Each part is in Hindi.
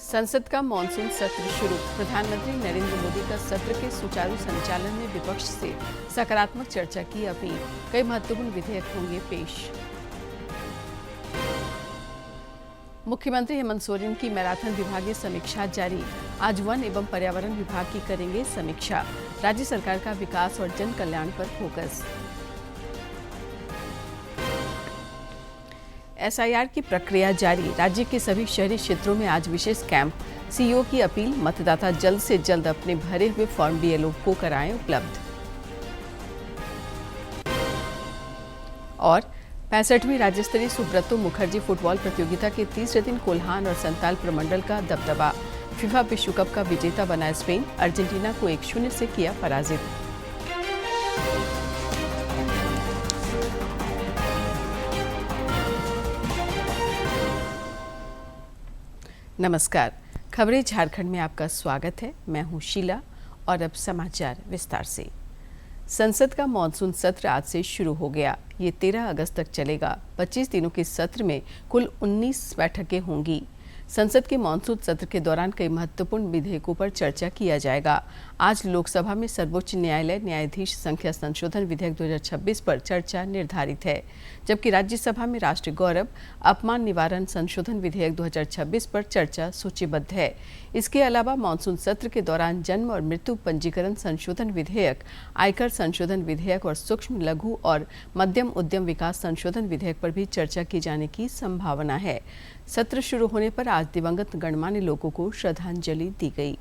संसद का मॉनसून सत्र शुरू। प्रधानमंत्री नरेंद्र मोदी का सत्र के सुचारू संचालन में विपक्ष से सकारात्मक चर्चा की अपील। कई महत्वपूर्ण विधेयक होंगे पेश। मुख्यमंत्री हेमंत सोरेन की मैराथन विभागीय समीक्षा जारी। आज वन एवं पर्यावरण विभाग की करेंगे समीक्षा। राज्य सरकार का विकास और जन कल्याण पर फोकस। एसआईआर की प्रक्रिया जारी। राज्य के सभी शहरी क्षेत्रों में आज विशेष कैंप। सीईओ की अपील, मतदाता जल्द से जल्द अपने भरे हुए फॉर्म बीएलओ को कराएं उपलब्ध। और 65वीं राज्य स्तरीय सुब्रतो मुखर्जी फुटबॉल प्रतियोगिता के तीसरे दिन कोल्हान और संताल प्रमंडल का दबदबा। फीफा विश्व कप का विजेता बना स्पेन। अर्जेंटीना को 1-0 से किया पराजित। नमस्कार, खबरें झारखंड में आपका स्वागत है। मैं हूं शीला और अब समाचार विस्तार से। संसद का मॉनसून सत्र आज से शुरू हो गया। ये 13 अगस्त तक चलेगा। 25 दिनों के सत्र में कुल 19 बैठकें होंगी। संसद के मॉनसून सत्र के दौरान कई महत्वपूर्ण विधेयकों पर चर्चा किया जाएगा। आज लोकसभा में सर्वोच्च न्यायालय न्यायाधीश संख्या संशोधन विधेयक 2026 पर चर्चा निर्धारित है, जबकि राज्यसभा में राष्ट्रीय गौरव अपमान निवारण संशोधन विधेयक 2026 पर चर्चा सूचीबद्ध है। इसके अलावा मॉनसून सत्र के दौरान जन्म और मृत्यु पंजीकरण संशोधन विधेयक, आयकर संशोधन विधेयक और सूक्ष्म लघु और मध्यम उद्यम विकास संशोधन विधेयक पर भी चर्चा की जाने की संभावना है। सत्र शुरू होने पर आज दिवंगत गणमान्य लोगों को श्रद्धांजलि दी गई।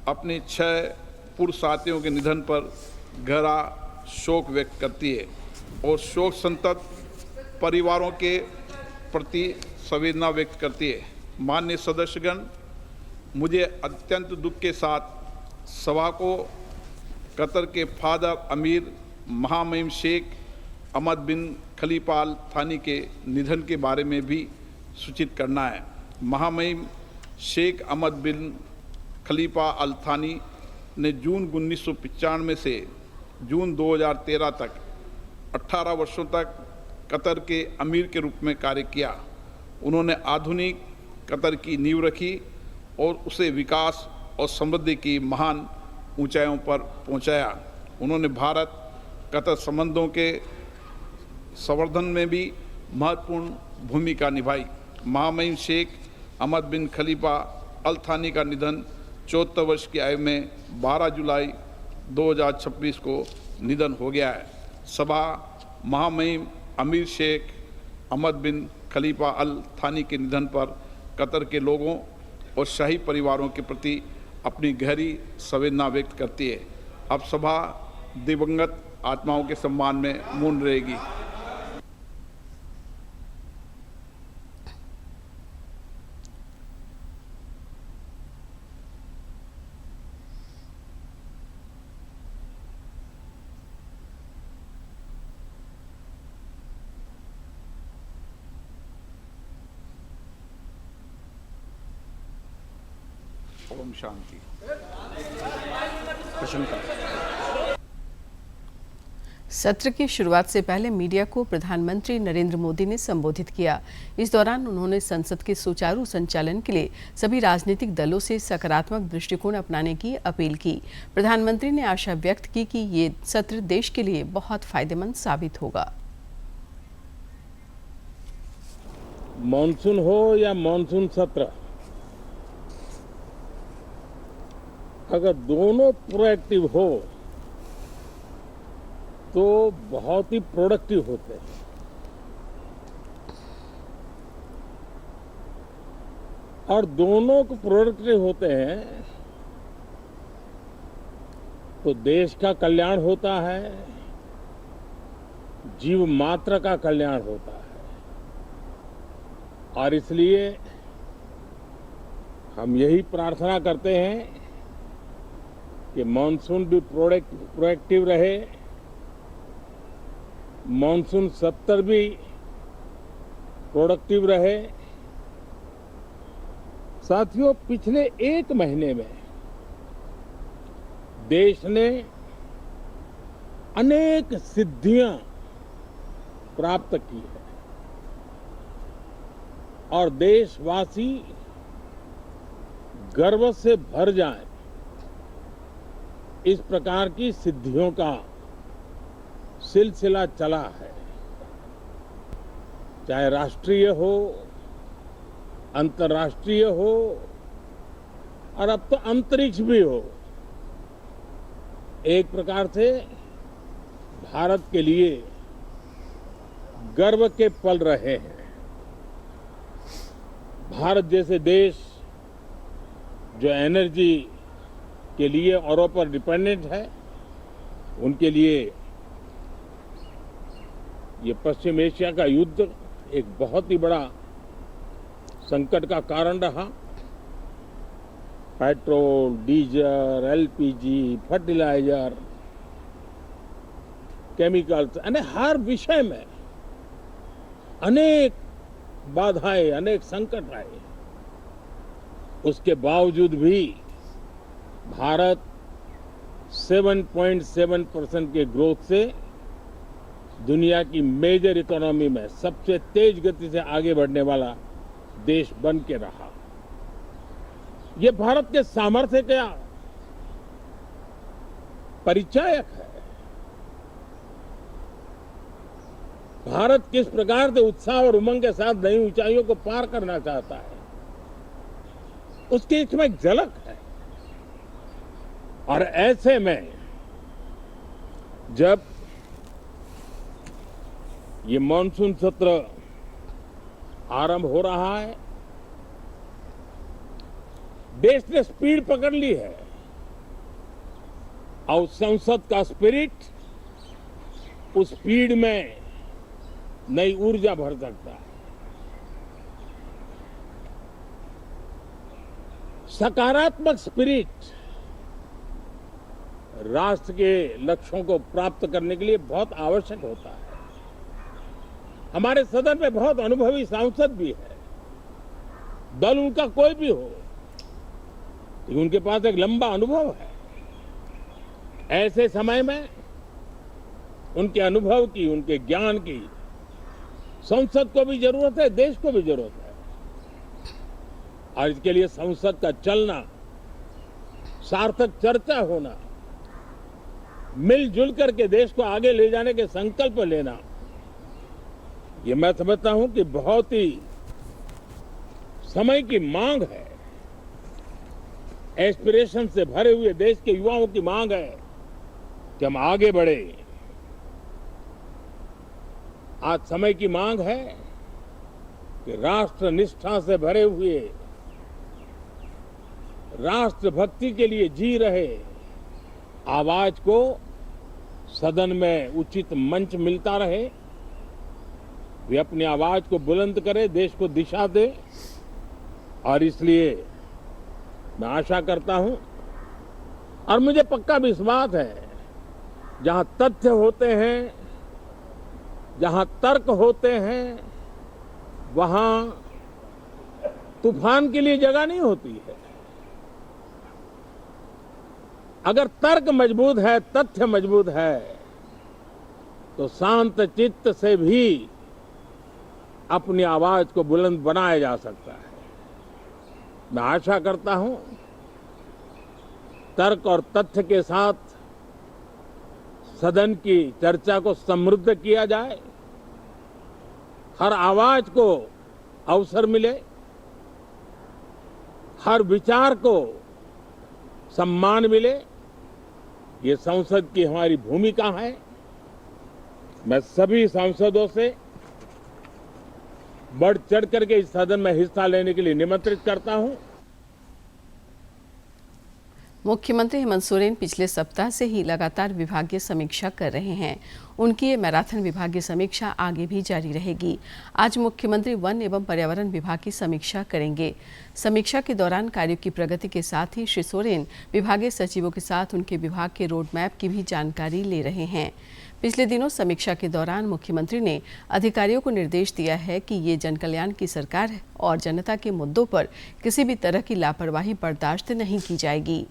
अपने 6 पूर्व साथियों के निधन पर गहरा शोक व्यक्त करती है और शोक संतप्त परिवारों के प्रति संवेदना व्यक्त करती है। माननीय सदस्यगण, मुझे अत्यंत दुख के साथ सभा को कतर के फादर अमीर महामहिम शेख अहमद बिन खलीफा अल थानी के निधन के बारे में भी सूचित करना है। महामहिम शेख अहमद बिन खलीफा अल थानी ने जून 1995 से जून 2013 तक 18 वर्षों तक कतर के अमीर के रूप में कार्य किया। उन्होंने आधुनिक कतर की नींव रखी और उसे विकास और समृद्धि की महान ऊंचाइयों पर पहुंचाया। उन्होंने भारत कतर संबंधों के संवर्धन में भी महत्वपूर्ण भूमिका निभाई। महामहिम शेख अहमद बिन खलीफा अल थानी का निधन 74 वर्ष की आयु में 12 जुलाई 2026 को निधन हो गया है। सभा महामहिम अमीर शेख अहमद बिन खलीफा अल थानी के निधन पर कतर के लोगों और शाही परिवारों के प्रति अपनी गहरी संवेदना व्यक्त करती है। अब सभा दिवंगत आत्माओं के सम्मान में मौन रहेगी। ओम शांति। सत्र की शुरुआत से पहले मीडिया को प्रधानमंत्री नरेंद्र मोदी ने संबोधित किया। इस दौरान उन्होंने संसद के सुचारू संचालन के लिए सभी राजनीतिक दलों से सकारात्मक दृष्टिकोण अपनाने की अपील की। प्रधानमंत्री ने आशा व्यक्त की कि ये सत्र देश के लिए बहुत फायदेमंद साबित होगा। मॉनसून हो या मॉनसून सत्र, अगर दोनों प्रोएक्टिव हो तो बहुत ही प्रोडक्टिव होते हैं। और दोनों को प्रोडक्टिव होते हैं तो देश का कल्याण होता है, जीव मात्र का कल्याण होता है। और इसलिए हम यही प्रार्थना करते हैं कि मॉनसून भी प्रोएक्टिव रहे, मॉनसून सत्र भी प्रोडक्टिव रहे। साथियों, पिछले 1 महीने में देश ने अनेक सिद्धियां प्राप्त की है और देशवासी गर्व से भर जाएं, इस प्रकार की सिद्धियों का सिलसिला चला है। चाहे राष्ट्रीय हो, अंतर्राष्ट्रीय हो और अब तो अंतरिक्ष भी हो, एक प्रकार से भारत के लिए गर्व के पल रहे हैं। भारत जैसे देश जो एनर्जी के लिए औरों पर डिपेंडेंट है, उनके लिए ये पश्चिम एशिया का युद्ध एक बहुत ही बड़ा संकट का कारण रहा। Petrol, diesel, LPG, fertiliser, chemicals, यानी हर विषय में अनेक बाधाएं, अनेक संकट आए। उसके बावजूद भी भारत 7.7% के ग्रोथ से दुनिया की मेजर इकोनॉमी में सबसे तेज गति से आगे बढ़ने वाला देश बन के रहा। ये भारत के सामर्थ्य का परिचायक है। भारत किस प्रकार से उत्साह और उमंग के साथ नई ऊंचाइयों को पार करना चाहता है, उसकी इसमें एक झलक है। और ऐसे में जब ये मॉनसून सत्र आरंभ हो रहा है, देश ने स्पीड पकड़ ली है और संसद का स्पिरिट उस स्पीड में नई ऊर्जा भर सकता है। सकारात्मक स्पिरिट राष्ट्र के लक्ष्यों को प्राप्त करने के लिए बहुत आवश्यक होता है। हमारे सदन में बहुत अनुभवी सांसद भी है, दल उनका कोई भी हो, लेकिन उनके पास एक लंबा अनुभव है। ऐसे समय में उनके अनुभव की, उनके ज्ञान की संसद को भी जरूरत है, देश को भी जरूरत है। और इसके लिए संसद का चलना, सार्थक चर्चा होना, मिलजुल करके देश को आगे ले जाने के संकल्प लेना, ये मैं समझता हूं कि बहुत ही समय की मांग है। एस्पिरेशन से भरे हुए देश के युवाओं की मांग है कि हम आगे बढ़े। आज समय की मांग है कि राष्ट्र निष्ठा से भरे हुए, राष्ट्र भक्ति के लिए जी रहे आवाज को सदन में उचित मंच मिलता रहे, वे अपनी आवाज को बुलंद करे, देश को दिशा दे। और इसलिए मैं आशा करता हूं और मुझे पक्का विश्वास है, जहां तथ्य होते हैं, जहां तर्क होते हैं, वहां तूफान के लिए जगह नहीं होती है। अगर तर्क मजबूत है, तथ्य मजबूत है, तो शांत चित्त से भी अपनी आवाज को बुलंद बनाया जा सकता है। मैं आशा करता हूं तर्क और तथ्य के साथ सदन की चर्चा को समृद्ध किया जाए, हर आवाज को अवसर मिले, हर विचार को सम्मान मिले। ये संसद की हमारी भूमिका है। मैं सभी सांसदों से बढ़ चढ़ करके इस सदन में हिस्सा लेने के लिए निमंत्रित करता हूं। मुख्यमंत्री हेमंत सोरेन पिछले सप्ताह से ही लगातार विभागीय समीक्षा कर रहे हैं। उनकी ये मैराथन विभागीय समीक्षा आगे भी जारी रहेगी। आज मुख्यमंत्री वन एवं पर्यावरण विभाग की समीक्षा करेंगे। समीक्षा के दौरान कार्यों की प्रगति के साथ ही श्री सोरेन विभागीय सचिवों के साथ उनके विभाग के रोड मैप की भी जानकारी ले रहे हैं। पिछले दिनों समीक्षा के दौरान मुख्यमंत्री ने अधिकारियों को निर्देश दिया है कि ये जनकल्याण की सरकार है और जनता के मुद्दों पर किसी भी तरह की लापरवाही बर्दाश्त नहीं की जाएगी।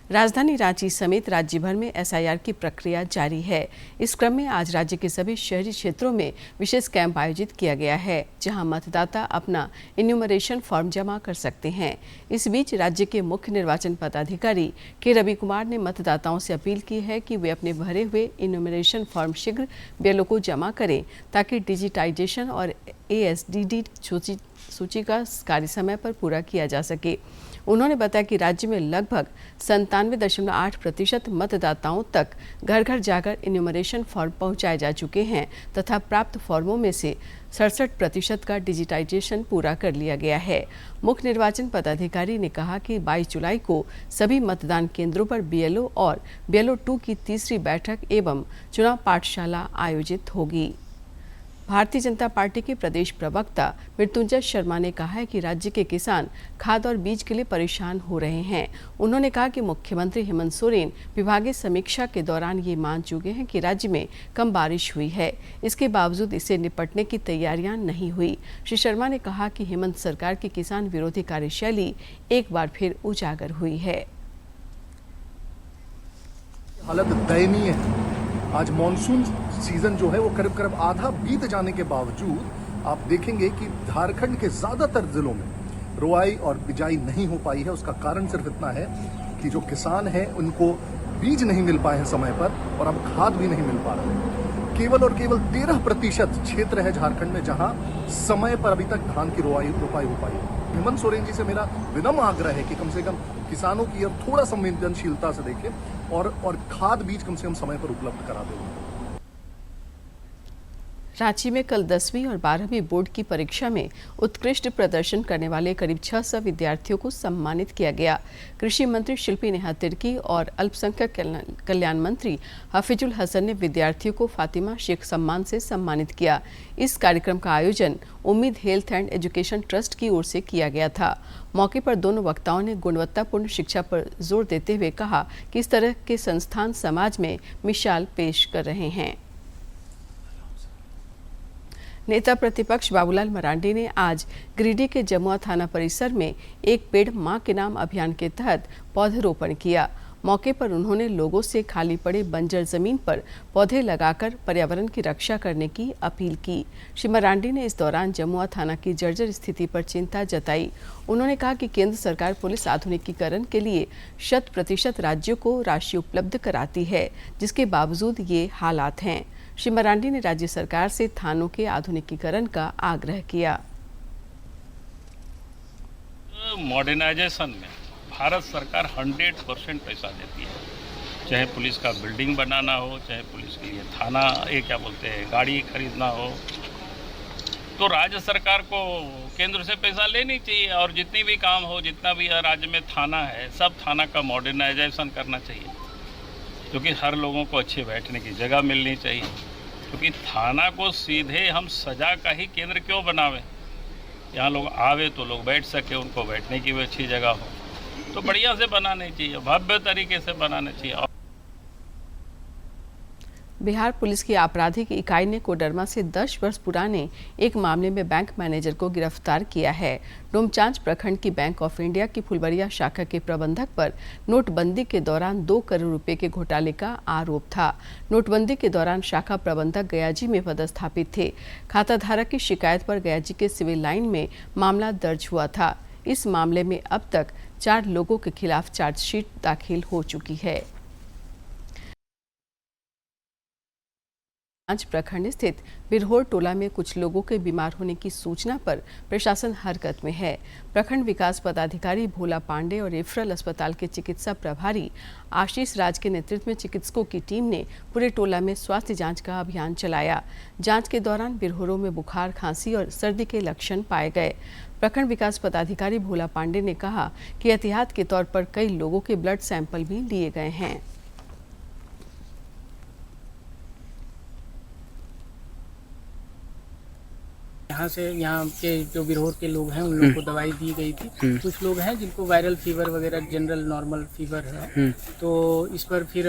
राजधानी रांची समेत राज्य भर में एसआईआर की प्रक्रिया जारी है। इस क्रम में आज राज्य के सभी शहरी क्षेत्रों में विशेष कैंप आयोजित किया गया है, जहां मतदाता अपना इन्यूमरेशन फॉर्म जमा कर सकते हैं। इस बीच राज्य के मुख्य निर्वाचन पदाधिकारी के रवि कुमार ने मतदाताओं से अपील की है कि वे अपने भरे हुए इन्यूमरेशन फॉर्म शीघ्र बीएलओ को जमा करें, ताकि डिजिटाइजेशन और एएसडीडी सूची का कार्य समय पर पूरा किया जा सके। उन्होंने बताया कि राज्य में लगभग 97.8% मतदाताओं तक घर घर जाकर इन्यूमरेशन फॉर्म पहुंचाए जा चुके हैं तथा प्राप्त फॉर्मों में से 67% का डिजिटाइजेशन पूरा कर लिया गया है। मुख्य निर्वाचन पदाधिकारी ने कहा कि 22 जुलाई को सभी मतदान केंद्रों पर बीएलओ और बीएलओ 2 की तीसरी बैठक एवं चुनाव पाठशाला आयोजित होगी। भारतीय जनता पार्टी के प्रदेश प्रवक्ता मृत्युंजय शर्मा ने कहा है कि राज्य के किसान खाद और बीज के लिए परेशान हो रहे हैं। उन्होंने कहा कि मुख्यमंत्री हेमंत सोरेन विभागीय समीक्षा के दौरान ये मान चुके हैं कि राज्य में कम बारिश हुई है, इसके बावजूद इससे निपटने की तैयारियां नहीं हुई। श्री शर्मा ने कहा कि हेमंत सरकार की किसान विरोधी कार्यशैली एक बार फिर उजागर हुई है। हालत दयनीय है। आज मॉनसून सीजन जो है वो करीब करीब आधा बीत जाने के बावजूद आप देखेंगे कि झारखंड के ज्यादातर जिलों में रुआई और बिजाई नहीं हो पाई है। उसका कारण सिर्फ इतना है कि जो किसान हैं उनको बीज नहीं मिल पाए हैं समय पर और अब खाद भी नहीं मिल पा रहा है। केवल और केवल 13% क्षेत्र है झारखंड में जहां समय पर अभी तक धान की रोपाई हो पाई है। हेमंत सोरेन जी से मेरा विनम्र आग्रह है कि कम से कम किसानों की ओर थोड़ा संवेदनशीलता से देखें और खाद बीज कम से कम समय पर उपलब्ध करा दें। रांची में कल 10वीं और 12वीं बोर्ड की परीक्षा में उत्कृष्ट प्रदर्शन करने वाले करीब 600 विद्यार्थियों को सम्मानित किया गया। कृषि मंत्री शिल्पी नेहा तिर्की और अल्पसंख्यक कल्याण मंत्री हफीजुल हसन ने विद्यार्थियों को फातिमा शेख सम्मान से सम्मानित किया। इस कार्यक्रम का आयोजन उम्मीद हेल्थ एंड एजुकेशन ट्रस्ट की ओर से किया गया था। मौके पर दोनों वक्ताओं ने गुणवत्तापूर्ण शिक्षा पर जोर देते हुए कहा कि इस तरह के संस्थान समाज में मिसाल पेश कर रहे हैं। नेता प्रतिपक्ष बाबूलाल मरांडी ने आज गिरिडीह के जमुआ थाना परिसर में एक पेड़ मां के नाम अभियान के तहत पौधरोपण किया। मौके पर उन्होंने लोगों से खाली पड़े बंजर जमीन पर पौधे लगाकर पर्यावरण की रक्षा करने की अपील की। श्री मरांडी ने इस दौरान जमुआ थाना की जर्जर स्थिति पर चिंता जताई। उन्होंने कहा कि केंद्र सरकार पुलिस आधुनिकीकरण के लिए 100% राज्यों को राशि उपलब्ध कराती है, जिसके बावजूद ये हालात हैं। श्री मरांडी ने राज्य सरकार से थानों के आधुनिकीकरण का आग्रह किया। मॉडर्नाइजेशन में भारत सरकार 100% पैसा देती है, चाहे पुलिस का बिल्डिंग बनाना हो, चाहे पुलिस के लिए थाना गाड़ी खरीदना हो, तो राज्य सरकार को केंद्र से पैसा लेनी चाहिए और जितनी भी काम हो, जितना भी राज्य में थाना है, सब थाना का मॉडर्नाइजेशन करना चाहिए, क्योंकि हर लोगों को अच्छे बैठने की जगह मिलनी चाहिए। क्योंकि थाना को सीधे हम सजा का ही केंद्र क्यों बनावें, यहाँ लोग आवे तो लोग बैठ सके, उनको बैठने की भी अच्छी जगह हो, तो बढ़िया से बनाने चाहिए, भव्य तरीके से बनाने चाहिए। बिहार पुलिस की आपराधिक इकाई ने कोडरमा से 10 वर्ष पुराने एक मामले में बैंक मैनेजर को गिरफ्तार किया है। डोमचांच प्रखंड की बैंक ऑफ इंडिया की फुलबरिया शाखा के प्रबंधक पर नोटबंदी के दौरान 2 करोड़ रुपए के घोटाले का आरोप था। नोटबंदी के दौरान शाखा प्रबंधक गयाजी में पदस्थापित थे। खाताधारक की शिकायत पर गयाजी के सिविल लाइन में मामला दर्ज हुआ था। इस मामले में अब तक 4 लोगों के खिलाफ चार्जशीट दाखिल हो चुकी है। प्रखंड स्थित बिरहोर टोला में कुछ लोगों के बीमार होने की सूचना पर प्रशासन हरकत में है। प्रखंड विकास पदाधिकारी भोला पांडे और रेफरल अस्पताल के चिकित्सा प्रभारी आशीष राज के नेतृत्व में चिकित्सकों की टीम ने पूरे टोला में स्वास्थ्य जांच का अभियान चलाया। जांच के दौरान बिरहोरों में बुखार, खांसी और सर्दी के लक्षण पाए गए। प्रखंड विकास पदाधिकारी भोला पांडे ने कहा कि एहतियात के तौर पर कई लोगों के ब्लड सैंपल भी लिए गए हैं। यहाँ के जो बिरहोर के लोग हैं उन लोगों को दवाई दी गई थी। कुछ लोग हैं जिनको वायरल फीवर वगैरह जनरल नॉर्मल फीवर है, तो इस पर फिर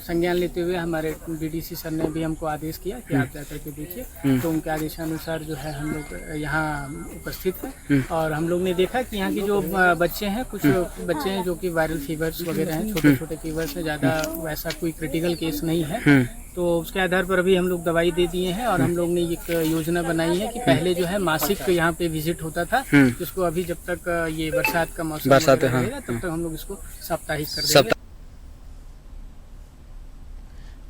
संज्ञान लेते हुए हमारे डीडीसी सर ने भी हमको आदेश किया कि आप जाकर के देखिए। तो उनके आदेशानुसार जो है हम लोग यहाँ उपस्थित हैं और हम लोग ने देखा कि यहाँ के जो बच्चे हैं, कुछ बच्चे हैं जो कि वायरल फीवर्स वगैरह हैं, छोटे छोटे फीवर्स हैं, ज़्यादा वैसा कोई क्रिटिकल केस नहीं है। तो उसके आधार पर अभी हम लोग दवाई दे दिए हैं और हम लोग ने एक योजना बनाई है कि पहले जो है मासिक यहाँ पे विजिट होता था, जिसको अभी जब तक ये बरसात का मौसम रहेगा तब तक हम लोग इसको साप्ताहिक कर देंगे।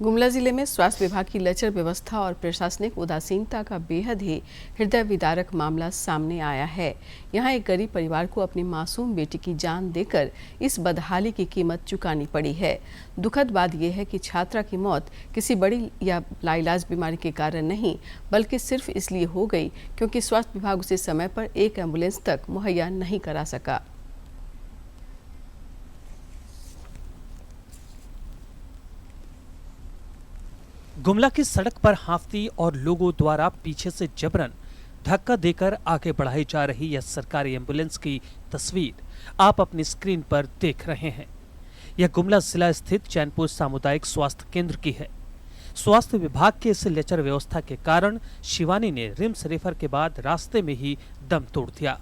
गुमला जिले में स्वास्थ्य विभाग की लचर व्यवस्था और प्रशासनिक उदासीनता का बेहद ही हृदय विदारक मामला सामने आया है। यहां एक गरीब परिवार को अपनी मासूम बेटी की जान देकर इस बदहाली की कीमत चुकानी पड़ी है। दुखद बात यह है कि छात्रा की मौत किसी बड़ी या लाइलाज बीमारी के कारण नहीं, बल्कि सिर्फ इसलिए हो गई क्योंकि स्वास्थ्य विभाग उसे समय पर एक एम्बुलेंस तक मुहैया नहीं करा सका। गुमला की सड़क पर हाफती और लोगों द्वारा पीछे से जबरन धक्का देकर आगे बढ़ाई जा रही यह सरकारी एम्बुलेंस की तस्वीर आप अपनी स्क्रीन पर देख रहे हैं। यह गुमला जिला स्थित चैनपुर सामुदायिक स्वास्थ्य केंद्र की है। स्वास्थ्य विभाग के इस लेचर व्यवस्था के कारण शिवानी ने रिम्स रेफर के बाद रास्ते में ही दम तोड़ दिया।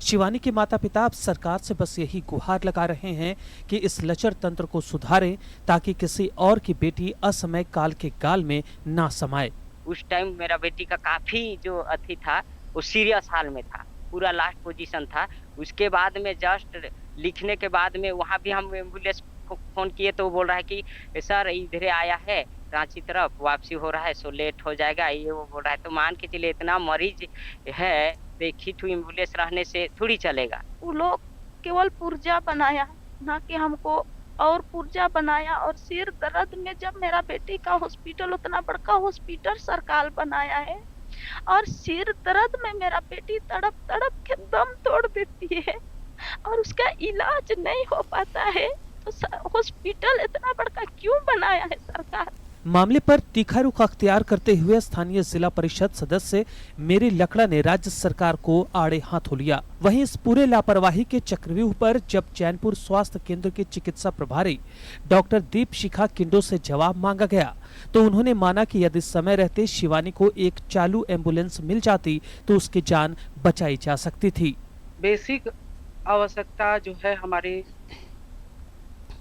शिवानी के माता पिता अब सरकार से बस यही गुहार लगा रहे हैं कि इस लचर तंत्र को सुधारें ताकि किसी और की बेटी असमय काल के गाल में ना समाये। उस टाइम मेरा बेटी का काफी जो अथी था वो सीरियस हाल में था, पूरा लास्ट पोजीशन था। उसके बाद में जस्ट लिखने के बाद में वहाँ भी हम एम्बुलेंस को फोन किए तो वो बोल रहा है कि सर इधर आया है, रांची तरफ वापसी हो रहा है, सो लेट हो जाएगा, ये वो बोल रहा है। तो मान के चलिए इतना मरीज है, देखी एम्बुलेंस रहने से थोड़ी चलेगा। वो लोग केवल पुर्जा बनाया, ना कि हमको और पुर्जा बनाया। और सिर दर्द में जब मेरा बेटी का हॉस्पिटल, उतना बड़का हॉस्पिटल सरकार बनाया है, और सिर दर्द में मेरा बेटी तड़प तड़प के दम तोड़ देती है और उसका इलाज नहीं हो पाता है, तो हॉस्पिटल इतना बड़का क्यों बनाया है सरकार? मामले पर तीखा रुख अख्तियार करते हुए स्थानीय जिला परिषद सदस्य मेरी लकड़ा ने राज्य सरकार को आड़े हाथों लिया। वहीं इस पूरे लापरवाही के चक्रव्यूह पर जब चैनपुर स्वास्थ्य केंद्र के चिकित्सा प्रभारी डॉक्टर दीप शिखा किंडो से जवाब मांगा गया तो उन्होंने माना कि यदि समय रहते शिवानी को एक चालू एम्बुलेंस मिल जाती तो उसकी जान बचाई जा सकती थी। बेसिक आवश्यकता जो है हमारी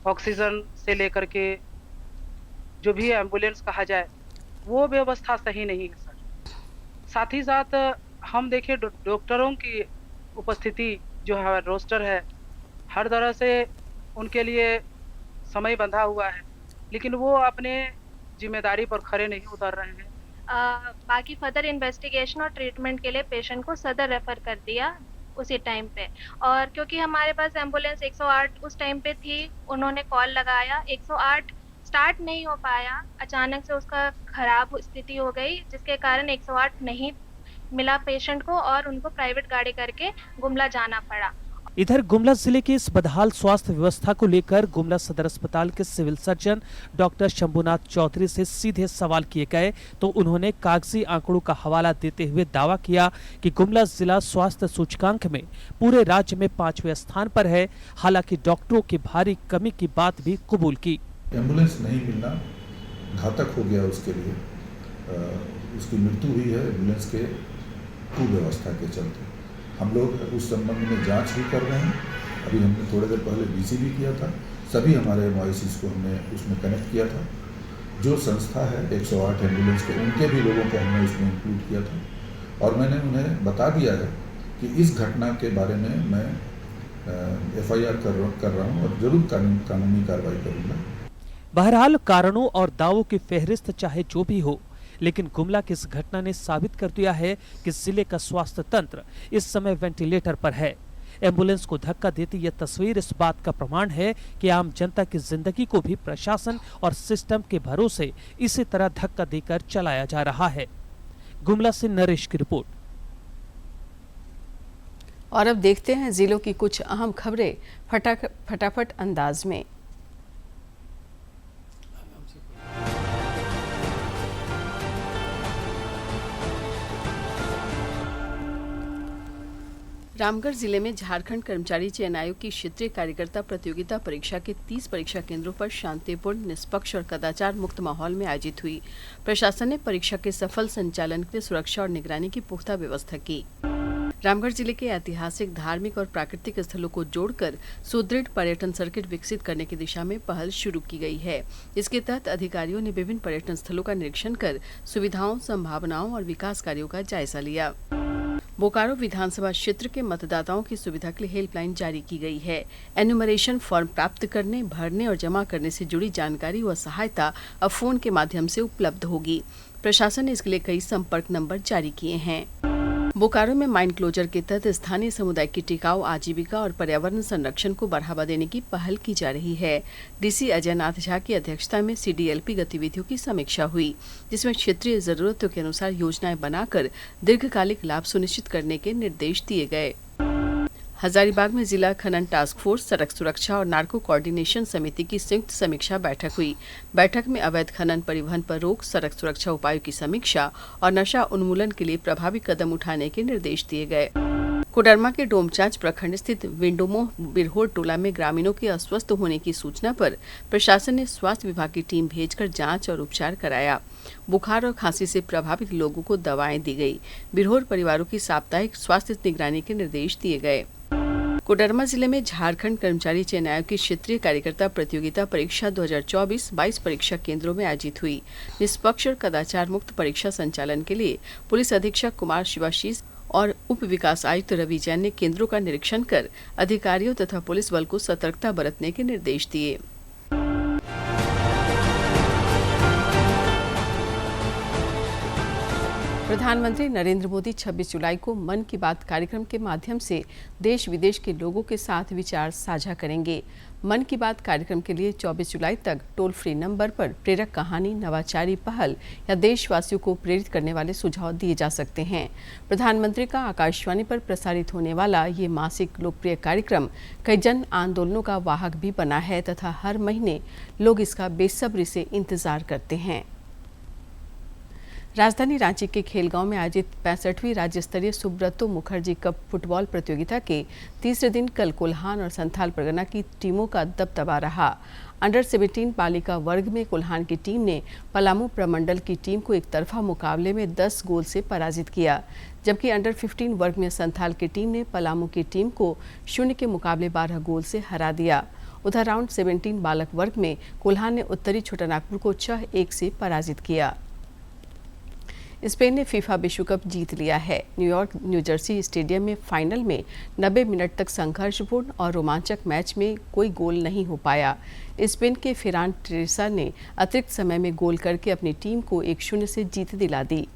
ऑक्सीजन से लेकर के जो भी एम्बुलेंस कहा जाए वो व्यवस्था सही नहीं है सर। साथ ही साथ हम देखिए डॉक्टरों की उपस्थिति जो है, रोस्टर है, हर तरह से उनके लिए समय बंधा हुआ है, लेकिन वो अपने जिम्मेदारी पर खरे नहीं उतर रहे हैं। बाकी फर्दर इन्वेस्टिगेशन और ट्रीटमेंट के लिए पेशेंट को सदर रेफर कर दिया उसी टाइम पे। और क्योंकि हमारे पास एम्बुलेंस 108 उस टाइम पे थी, उन्होंने कॉल लगाया, 108 स्टार्ट नहीं हो पाया, अचानक से उसका खराब स्थिति हो गई जिसके कारण 108 नहीं मिला पेशेंट को और उनको प्राइवेट गाड़ी करके गुमला जाना पड़ा। इधर गुमला जिले की इस बदहाल स्वास्थ्य व्यवस्था को लेकर गुमला सदर अस्पताल के civil surgeon doctor Shambhunath Chaudhary से सीधे सवाल किए गए तो उन्होंने कागजी आंकड़ों का हवाला देते हुए दावा किया कि गुमला जिला स्वास्थ्य सूचकांक में पूरे राज्य में 5वें स्थान पर है। हालांकि डॉक्टरों की भारी कमी की बात भी कबूल की। एम्बुलेंस नहीं मिलना घातक हो गया उसके लिए, उसकी मृत्यु हुई है एम्बुलेंस के कुव्यवस्था के चलते। हम लोग उस संबंध में जांच भी कर रहे हैं। अभी हमने थोड़ी देर पहले बीसी भी किया था, सभी हमारे एमआईसीज को हमने उसमें कनेक्ट किया था। जो संस्था है 108 एम्बुलेंस के, उनके भी लोगों को हमने उसमें इंक्लूड किया था और मैंने उन्हें बता दिया है कि इस घटना के बारे में मैं FIR कर रहा हूँ और जरूर कानूनी कार्रवाई करूँगा। बहरहाल कारणों और दावों की फहरिस्त चाहे जो भी हो, लेकिन गुमला की इस घटना ने साबित कर दिया है कि जिले का स्वास्थ्य तंत्र इस समय वेंटिलेटर पर है। एम्बुलेंस को धक्का देती यह तस्वीर इस बात का प्रमाण है कि आम जनता की जिंदगी को भी प्रशासन और सिस्टम के भरोसे इसी तरह धक्का देकर चलाया जा रहा है। गुमला से नरेश की रिपोर्ट। और अब देखते हैं जिलों की कुछ अहम खबरें फटाफट अंदाज में। रामगढ़ जिले में झारखंड कर्मचारी चयन आयोग की क्षेत्रीय कार्यकर्ता प्रतियोगिता परीक्षा के 30 परीक्षा केंद्रों पर शांतिपूर्ण, निष्पक्ष और कदाचार मुक्त माहौल में आयोजित हुई। प्रशासन ने परीक्षा के सफल संचालन के लिए सुरक्षा और निगरानी की पुख्ता व्यवस्था की। रामगढ़ जिले के ऐतिहासिक, धार्मिक और प्राकृतिक स्थलों को जोड़कर सुदृढ़ पर्यटन सर्किट विकसित करने की दिशा में पहल शुरू की गई है। इसके तहत अधिकारियों ने विभिन्न पर्यटन स्थलों का निरीक्षण कर सुविधाओं, संभावनाओं और विकास कार्यों का जायजा लिया। बोकारो विधानसभा क्षेत्र के मतदाताओं की सुविधा के लिए हेल्पलाइन जारी की गई है। एन्यूमरेशन फॉर्म प्राप्त करने, भरने और जमा करने से जुड़ी जानकारी व सहायता अब फोन के माध्यम से उपलब्ध होगी। प्रशासन ने इसके लिए कई संपर्क नंबर जारी किए हैं। बोकारो में माइन क्लोजर के तहत स्थानीय समुदाय की टिकाऊ आजीविका और पर्यावरण संरक्षण को बढ़ावा देने की पहल की जा रही है। डीसी अजय नाथ झा की अध्यक्षता में सीडीएलपी गतिविधियों की समीक्षा हुई, जिसमें क्षेत्रीय जरूरतों के अनुसार योजनाएं बनाकर दीर्घकालिक लाभ सुनिश्चित करने के निर्देश दिए गए। हजारीबाग में जिला खनन टास्क फोर्स, सड़क सुरक्षा और नार्को कोऑर्डिनेशन समिति की संयुक्त समीक्षा बैठक हुई। बैठक में अवैध खनन, परिवहन पर रोक, सड़क सुरक्षा उपायों की समीक्षा और नशा उन्मूलन के लिए प्रभावी कदम उठाने के निर्देश दिए गए। कोडरमा के डोमचांच प्रखंड स्थित विंडोमोह बिरहोर टोला में ग्रामीणों के अस्वस्थ होने की सूचना पर प्रशासन ने स्वास्थ्य विभाग की टीम भेजकर जांच और उपचार कराया। बुखार और खांसी से प्रभावित लोगों को दवाएं दी गई। बिरहोर परिवारों की साप्ताहिक स्वास्थ्य निगरानी के निर्देश दिए गए। कोडरमा जिले में झारखंड कर्मचारी चयन आयोग की क्षेत्रीय कार्यकर्ता प्रतियोगिता परीक्षा 2024 22 परीक्षा केंद्रों में आयोजित हुई। निष्पक्ष और कदाचार मुक्त परीक्षा संचालन के लिए पुलिस अधीक्षक कुमार शिवाशीष और उप विकास आयुक्त रवि जैन ने केंद्रों का निरीक्षण कर अधिकारियों तथा पुलिस बल को सतर्कता बरतने के निर्देश दिए। प्रधानमंत्री नरेंद्र मोदी 26 जुलाई को मन की बात कार्यक्रम के माध्यम से देश विदेश के लोगों के साथ विचार साझा करेंगे। मन की बात कार्यक्रम के लिए 24 जुलाई तक टोल फ्री नंबर पर प्रेरक कहानी, नवाचारी पहल या देशवासियों को प्रेरित करने वाले सुझाव दिए जा सकते हैं। प्रधानमंत्री का आकाशवाणी पर प्रसारित होने वाला ये मासिक लोकप्रिय कार्यक्रम कई जन आंदोलनों का वाहक भी बना है तथा हर महीने लोग इसका बेसब्री से इंतजार करते हैं। राजधानी रांची के खेलगांव में आयोजित 65वीं राज्य स्तरीय सुब्रतो मुखर्जी कप फुटबॉल प्रतियोगिता के तीसरे दिन कल कोल्हान और संथाल परगना की टीमों का दबदबा रहा। अंडर 17 बालिका वर्ग में कोल्हान की टीम ने पलामू प्रमंडल की टीम को एक तरफा मुकाबले में 10 गोल से पराजित किया, जबकि अंडर 15 वर्ग में संथाल की टीम ने पलामू की टीम को 0 के मुकाबले 12 गोल से हरा दिया। उधर राउंड 17 बालक वर्ग में कोल्हान ने उत्तरी छोटानागपुर को 6-1 से पराजित किया। स्पेन ने फीफा विश्व कप जीत लिया है। न्यूयॉर्क न्यूजर्सी स्टेडियम में फाइनल में 90 मिनट तक संघर्षपूर्ण और रोमांचक मैच में कोई गोल नहीं हो पाया। स्पेन के फेरान टेरेसा ने अतिरिक्त समय में गोल करके अपनी टीम को 1-0 से जीत दिला दी।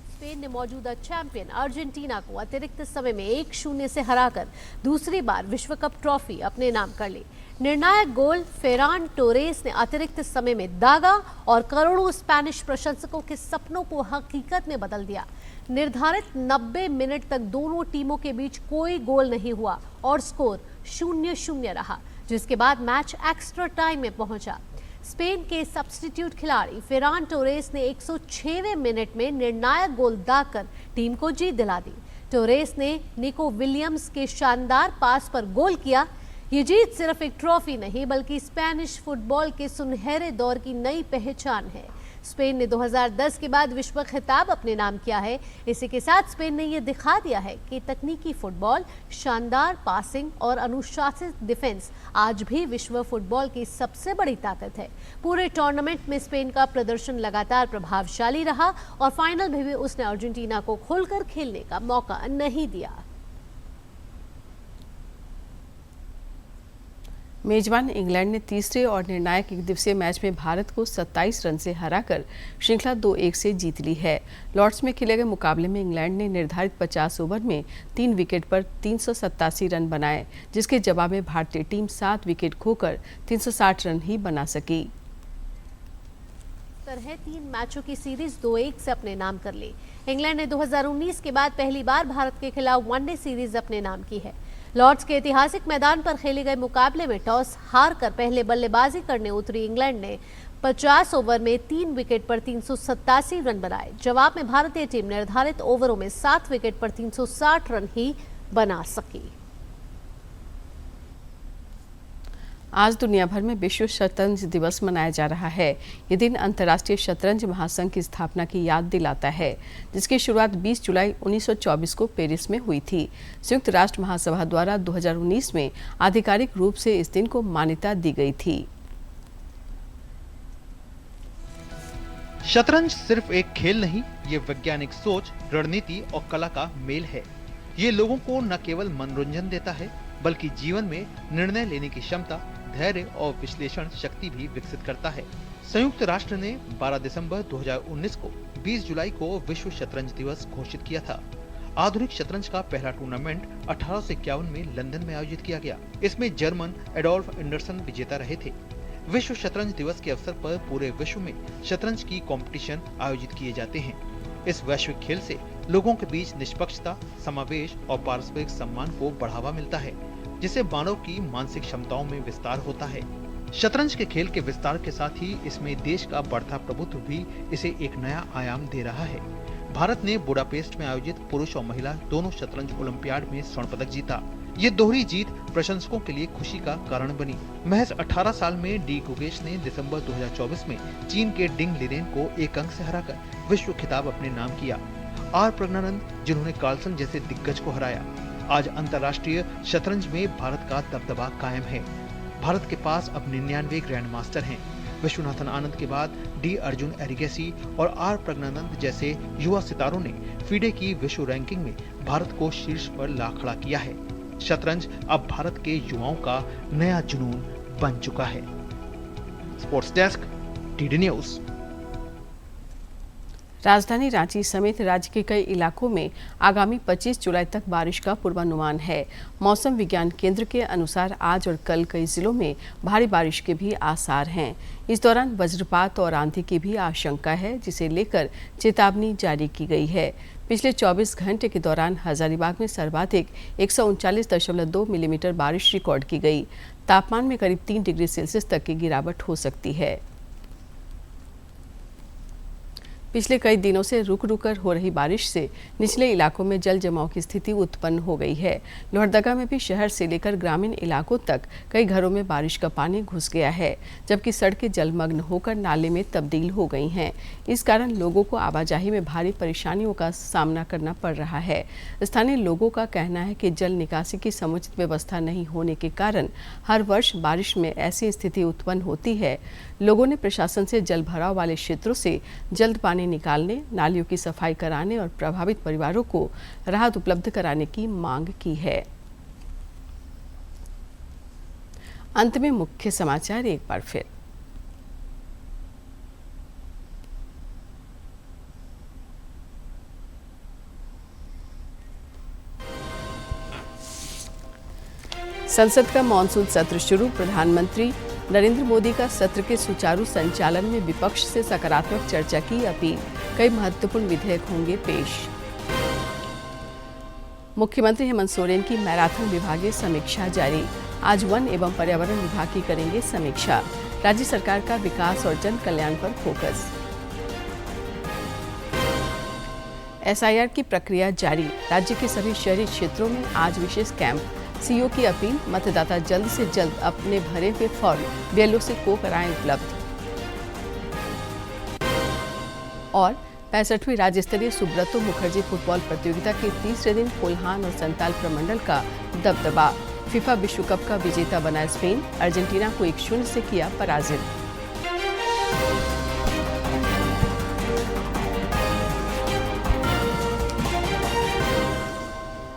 स्पेन ने मौजूदा चैंपियन अर्जेंटीना को अतिरिक्त समय में 1-0 से हराकर दूसरी बार विश्व कप ट्रॉफी अपने नाम कर ली। निर्णायक गोल फेरान टोरेस ने अतिरिक्त समय में दागा और करोड़ों स्पेनिश प्रशंसकों के सपनों को हकीकत में बदल दिया। निर्धारित 90 मिनट तक दोनों टीमों के बीच कोई गोल नहीं हुआ और स्कोर 0-0 रहा, जिसके बाद मैच एक्स्ट्रा टाइम में पहुंचा। स्पेन के सब्स्टिट्यूट खिलाड़ी फेरान टोरेस ने 106वें मिनट में निर्णायक गोल दागकर टीम को जीत दिला दी। टोरेस ने निको विलियम्स के शानदार पास पर गोल किया। ये जीत सिर्फ एक ट्रॉफी नहीं बल्कि स्पेनिश फुटबॉल के सुनहरे दौर की नई पहचान है। स्पेन ने 2010 के बाद विश्व खिताब अपने नाम किया है। इसी के साथ स्पेन ने यह दिखा दिया है कि तकनीकी फुटबॉल, शानदार पासिंग और अनुशासित डिफेंस आज भी विश्व फुटबॉल की सबसे बड़ी ताकत है। पूरे टूर्नामेंट में स्पेन का प्रदर्शन लगातार प्रभावशाली रहा और फाइनल में भी उसने अर्जेंटीना को खुलकर खेलने का मौका नहीं दिया। मेजबान इंग्लैंड ने तीसरे और निर्णायक एक दिवसीय मैच में भारत को 27 रन से हराकर श्रृंखला 2-1 से जीत ली है। लॉर्ड्स में खेले गए मुकाबले में इंग्लैंड ने निर्धारित 50 ओवर में 3 विकेट पर 387 रन बनाए, जिसके जवाब में भारतीय टीम 7 विकेट खोकर 360 रन ही बना सकी। तरह 3 मैचों की सीरीज 2-1 से अपने नाम कर ली। इंग्लैंड ने 2019 के बाद पहली बार भारत के खिलाफ वनडे सीरीज अपने नाम की है। लॉर्ड्स के ऐतिहासिक मैदान पर खेले गए मुकाबले में टॉस हारकर पहले बल्लेबाजी करने उतरी इंग्लैंड ने 50 ओवर में 3 विकेट पर 387 रन बनाए। जवाब में भारतीय टीम निर्धारित ओवरों में 7 विकेट पर 360 रन ही बना सकी। आज दुनिया भर में विश्व शतरंज दिवस मनाया जा रहा है। ये दिन अंतर्राष्ट्रीय शतरंज महासंघ की स्थापना की याद दिलाता है, जिसकी शुरुआत 20 जुलाई 1924 को पेरिस में हुई थी। संयुक्त राष्ट्र महासभा द्वारा 2019 में आधिकारिक रूप से इस दिन को मान्यता दी गई थी। शतरंज सिर्फ एक खेल नहीं, ये वैज्ञानिक सोच, रणनीति और कला का मेल है। ये लोगों को न केवल मनोरंजन देता है, बल्कि जीवन में निर्णय लेने की क्षमता, धैर्य और विश्लेषण शक्ति भी विकसित करता है। संयुक्त राष्ट्र ने 12 दिसंबर 2019 को 20 जुलाई को विश्व शतरंज दिवस घोषित किया था। आधुनिक शतरंज का पहला टूर्नामेंट 1851 में लंदन में आयोजित किया गया। इसमें जर्मन एडोल्फ एंडरसन विजेता रहे थे। विश्व शतरंज दिवस के अवसर पर पूरे विश्व में शतरंज की कंपटीशन आयोजित किए जाते हैं। इस वैश्विक खेल से लोगों के बीच निष्पक्षता, समावेश और पारस्परिक सम्मान को बढ़ावा मिलता है, जिससे मानव की मानसिक क्षमताओं में विस्तार होता है। शतरंज के खेल के विस्तार के साथ ही इसमें देश का बढ़ता प्रभुत्व भी इसे एक नया आयाम दे रहा है। भारत ने बुडापेस्ट में आयोजित पुरुष और महिला दोनों शतरंज ओलंपियाड में स्वर्ण पदक जीता। ये दोहरी जीत प्रशंसकों के लिए खुशी का कारण बनी। महज 18 साल में डी गुकेश ने दिसंबर 2024 में चीन के डिंग लिरेन को 1 अंक से हराकर विश्व खिताब अपने नाम किया। आर प्रज्ञानंद, जिन्होंने कार्लसन जैसे दिग्गज को हराया। आज अंतर्राष्ट्रीय शतरंज में भारत का दबदबा कायम है। भारत के पास अब 99 ग्रैंड मास्टर हैं। विश्वनाथन आनंद के बाद डी अर्जुन एरिगेसी और आर प्रज्ञानंद जैसे युवा सितारों ने फीडे की विश्व रैंकिंग में भारत को शीर्ष पर ला खड़ा किया है। शतरंज अब भारत के युवाओं का नया जुनून बन चुका है। Sports desk, DD news. राजधानी रांची समेत राज्य के कई इलाकों में आगामी 25 जुलाई तक बारिश का पूर्वानुमान है। मौसम विज्ञान केंद्र के अनुसार आज और कल कई जिलों में भारी बारिश के भी आसार हैं। इस दौरान वज्रपात और आंधी की भी आशंका है, जिसे लेकर चेतावनी जारी की गई है। पिछले 24 घंटे के दौरान हजारीबाग में सर्वाधिक 139.2 मिलीमीटर बारिश रिकॉर्ड की गई। तापमान में करीब 3 डिग्री सेल्सियस तक की गिरावट हो सकती है। पिछले कई दिनों से रुक रुक कर हो रही बारिश से निचले इलाकों में जल जमाव की स्थिति उत्पन्न हो गई है। लोहरदगा में भी शहर से लेकर ग्रामीण इलाकों तक कई घरों में बारिश का पानी घुस गया है, जबकि सड़कें जलमग्न होकर नाले में तब्दील हो गई हैं। इस कारण लोगों को आवाजाही में भारी परेशानियों का सामना करना पड़ रहा है। स्थानीय लोगों का कहना है कि जल निकासी की समुचित व्यवस्था नहीं होने के कारण हर वर्ष बारिश में ऐसी स्थिति उत्पन्न होती है। लोगों ने प्रशासन से जल भराव वाले क्षेत्रों से जल्द पानी निकालने, नालियों की सफाई कराने और प्रभावित परिवारों को राहत उपलब्ध कराने की मांग की है। अंत में मुख्य समाचार एक बार फिर। संसद का मॉनसून सत्र शुरू। प्रधानमंत्री नरेंद्र मोदी का सत्र के सुचारू संचालन में विपक्ष से सकारात्मक चर्चा की अपील। कई महत्वपूर्ण विधेयक होंगे पेश। मुख्यमंत्री हेमंत सोरेन की मैराथन विभागीय समीक्षा जारी। आज वन एवं पर्यावरण विभाग की करेंगे समीक्षा। राज्य सरकार का विकास और जन कल्याण पर फोकस। एसआईआर की प्रक्रिया जारी। राज्य के सभी शहरी क्षेत्रों में आज विशेष कैंप। सीओ की अपील, मतदाता जल्द से जल्द अपने भरे हुए फॉर्म बीएलओ से को कराएं उपलब्ध। और 65वीं राज्य स्तरीय सुब्रतो मुखर्जी फुटबॉल प्रतियोगिता के तीसरे दिन कोल्हान और संताल प्रमंडल का दबदबा। फीफा विश्व कप का विजेता बना स्पेन। अर्जेंटीना को 1-0 से किया पराजित।